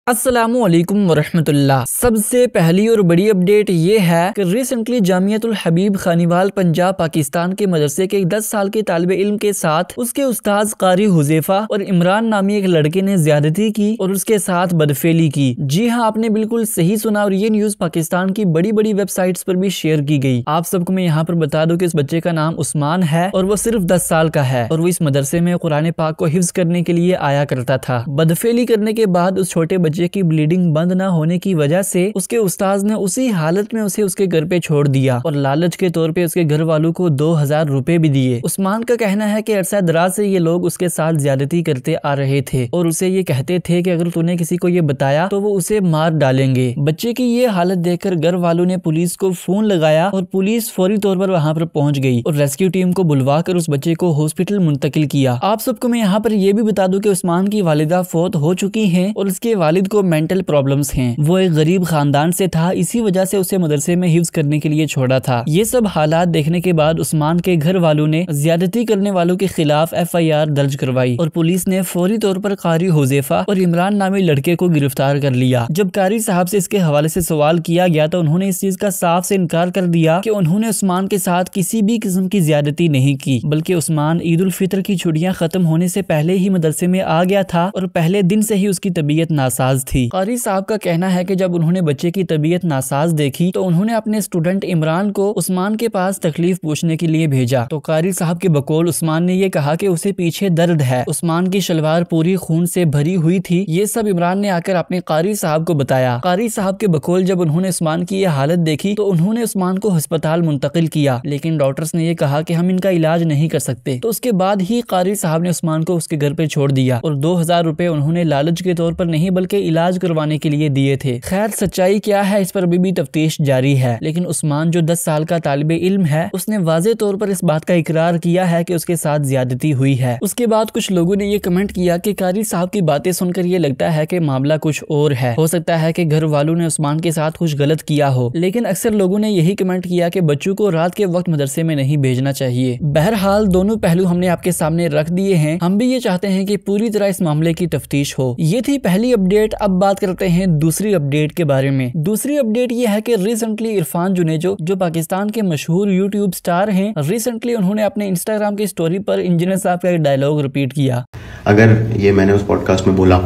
अस्सलामुअलैकुम वरहमतुल्लाह। सबसे पहली और बड़ी अपडेट ये है कि रिसेंटली जामियतुल हबीब खानीवाल पंजाब पाकिस्तान के मदरसे के 10 साल के तालिबे इल्म के साथ उसके उस्ताद कारी हुज़ैफा और इमरान नामी एक लड़के ने ज्यादती की और उसके साथ बदफेली की। जी हाँ, आपने बिल्कुल सही सुना और ये न्यूज पाकिस्तान की बड़ी बड़ी वेबसाइट्स पर भी शेयर की गई। आप सबको मैं यहाँ पर बता दूं कि इस बच्चे का नाम उस्मान है और वो सिर्फ 10 साल का है और वो इस मदरसे में कुरान पाक को हिफ्ज करने के लिए आया करता था। बदफेली करने के बाद उस छोटे बच्चे की ब्लीडिंग बंद न होने की वजह से उसके उस्ताद ने उसी हालत में उसे उसके घर पे छोड़ दिया और लालच के तौर पे उसके घर वालों को 2000 रुपए भी दिए। उस्मान का कहना है कि अरसा दराज से ये लोग उसके साथ ज्यादती करते आ रहे थे और उसे ये कहते थे कि अगर तूने किसी को ये बताया तो वो उसे मार डालेंगे। बच्चे की ये हालत देखकर घर वालों ने पुलिस को फोन लगाया और पुलिस फौरी तौर पर वहाँ पर पहुंच गई और रेस्क्यू टीम को बुलवा कर उस बच्चे को हॉस्पिटल मुंतकिल किया। आप सबको मैं यहाँ पर यह भी बता दूं कि उस्मान की वालिदा फौत हो चुकी है और उसके वालिद को मेंटल प्रॉब्लम्स हैं। वो एक गरीब खानदान से था, इसी वजह से उसे मदरसे में हिफ्ज करने के लिए छोड़ा था। ये सब हालात देखने के बाद उस्मान के घर वालों ने ज्यादती करने वालों के खिलाफ FIR दर्ज करवाई और पुलिस ने फौरी तौर पर कारी हुज़ैफा और इमरान नामी लड़के को गिरफ्तार कर लिया। जब कारी साहब से इसके हवाले से सवाल किया गया तो उन्होंने इस चीज का साफ से इनकार कर दिया कि उन्होंने उस्मान के साथ किसी भी किस्म की ज्यादती नहीं की, बल्कि उस्मान ईद उल फितर की छुट्टियां खत्म होने से पहले ही मदरसे में आ गया था और पहले दिन से ही उसकी तबीयत नासाज थी। कारी साहब का कहना है कि जब उन्होंने बच्चे की तबीयत नासाज देखी तो उन्होंने अपने स्टूडेंट इमरान को उस्मान के पास तकलीफ पूछने के लिए भेजा। तो कारी साहब के बकौल उस्मान ने ये कहा कि उसे पीछे दर्द है। उस्मान की शलवार पूरी खून से भरी हुई थी। ये सब इमरान ने आकर अपने कारी साहब को बताया। कारी साहब के बकौल जब उन्होंने उस्मान की यह हालत देखी तो उन्होंने उस्मान को अस्पताल मुंतकिल किया, लेकिन डॉक्टर्स ने यह कहा कि हम इनका इलाज नहीं कर सकते। तो उसके बाद ही कारी साहब ने उस्मान को उसके घर पे छोड़ दिया और 2000 रुपए उन्होंने लालच के तौर पर नहीं बल्कि इलाज करवाने के लिए दिए थे। खैर सच्चाई क्या है इस पर अभी भी तफ्तीश जारी है, लेकिन उस्मान जो 10 साल का तालिबे इल्म है उसने वाज़े तौर पर इस बात का इकरार किया है कि उसके साथ ज्यादती हुई है। उसके बाद कुछ लोगों ने ये कमेंट किया कि कारी साहब की बातें सुनकर ये लगता है कि मामला कुछ और है, हो सकता है कि घर वालों ने उस्मान के साथ कुछ गलत किया हो, लेकिन अक्सर लोगों ने यही कमेंट किया कि बच्चों को रात के वक्त मदरसे में नहीं भेजना चाहिए। बहरहाल दोनों पहलू हमने आपके सामने रख दिए हैं। हम भी ये चाहते हैं कि पूरी तरह इस मामले की तफ्तीश हो। ये थी पहली अपडेट। अब बात करते हैं दूसरी अपडेट के बारे में। दूसरी अपडेट ये है कि रिसेंटली इरफान जुनेजो जो पाकिस्तान के मशहूर यूट्यूब स्टार हैं, रिसेंटली उन्होंने अपने इंस्टाग्राम की स्टोरी पर इंजीनियर साहब का एक डायलॉग रिपीट किया। अगर ये मैंने उस पॉडकास्ट में बोला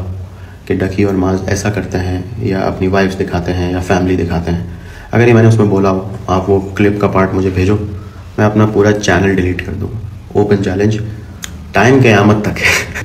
कि डकी और माज ऐसा करते हैं या अपनी वाइफ्स दिखाते हैं या फैमिली दिखाते हैं, अगर ये मैंने उसमें बोला हो, आप वो क्लिप का पार्ट मुझे भेजो, मैं अपना पूरा चैनल डिलीट कर दूँगा। ओपन चैलेंज, टाइम क़यामत तक है,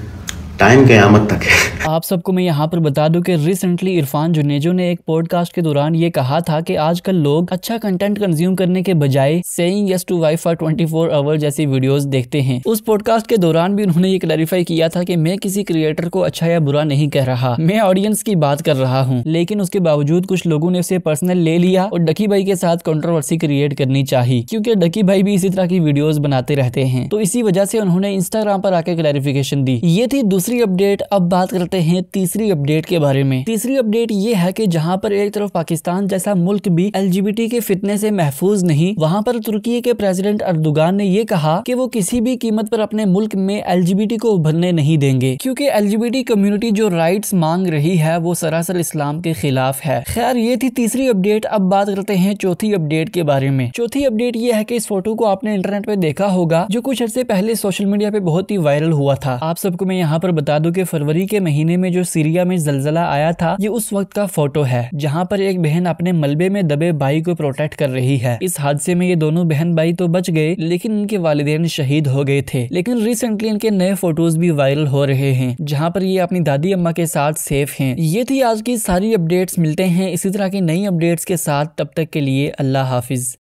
टाइम क़यामत तक है। आप सबको मैं यहाँ पर बता दूं कि रिसेंटली इरफान जुनेजो ने एक पॉडकास्ट के दौरान ये कहा था कि आजकल लोग अच्छा कंटेंट कंज्यूम करने के बजाय saying yes to wife for 24 hour जैसी वीडियोस देखते हैं। उस पॉडकास्ट के दौरान भी उन्होंने ये क्लैरिफाई किया था कि मैं किसी क्रिएटर को अच्छा या बुरा नहीं कह रहा, मैं ऑडियंस की बात कर रहा हूँ, लेकिन उसके बावजूद कुछ लोगों ने उसे पर्सनल ले लिया और डकी भाई के साथ कंट्रोवर्सी क्रिएट करनी चाहिए, क्योंकि डकी भाई भी इसी तरह की वीडियोस बनाते रहते हैं। तो इसी वजह से उन्होंने इंस्टाग्राम पर आकर क्लैरिफिकेशन दी। ये थी दूसरी अपडेट। अब बात करते हैं तीसरी अपडेट के बारे में। तीसरी अपडेट ये है कि जहां पर एक तरफ पाकिस्तान जैसा मुल्क भी LGBT के फितने से महफूज नहीं, वहां पर तुर्की के प्रेसिडेंट अर्दोगान ने ये कहा कि वो किसी भी कीमत पर अपने मुल्क में LGBT को उभरने नहीं देंगे, क्योंकि LGBT कम्युनिटी जो राइट्स मांग रही है वो सरासर इस्लाम के खिलाफ है। खैर ये थी तीसरी अपडेट। अब बात करते हैं चौथी अपडेट के बारे में। चौथी अपडेट ये है कि इस फोटो को आपने इंटरनेट पे देखा होगा, जो कुछ अर्से पहले सोशल मीडिया पे बहुत ही वायरल हुआ था। आप सबको मैं यहाँ पर बता दूं कि फरवरी के महीने में जो सीरिया में जलजला आया था, ये उस वक्त का फोटो है, जहां पर एक बहन अपने मलबे में दबे भाई को प्रोटेक्ट कर रही है। इस हादसे में ये दोनों बहन भाई तो बच गए, लेकिन इनके वालिदैन शहीद हो गए थे। लेकिन रिसेंटली इनके नए फोटोज भी वायरल हो रहे हैं, जहां पर ये अपनी दादी अम्मा के साथ सेफ हैं। ये थी आज की सारी अपडेट्स। मिलते हैं इसी तरह की नई अपडेट्स के साथ, तब तक के लिए अल्लाह हाफिज।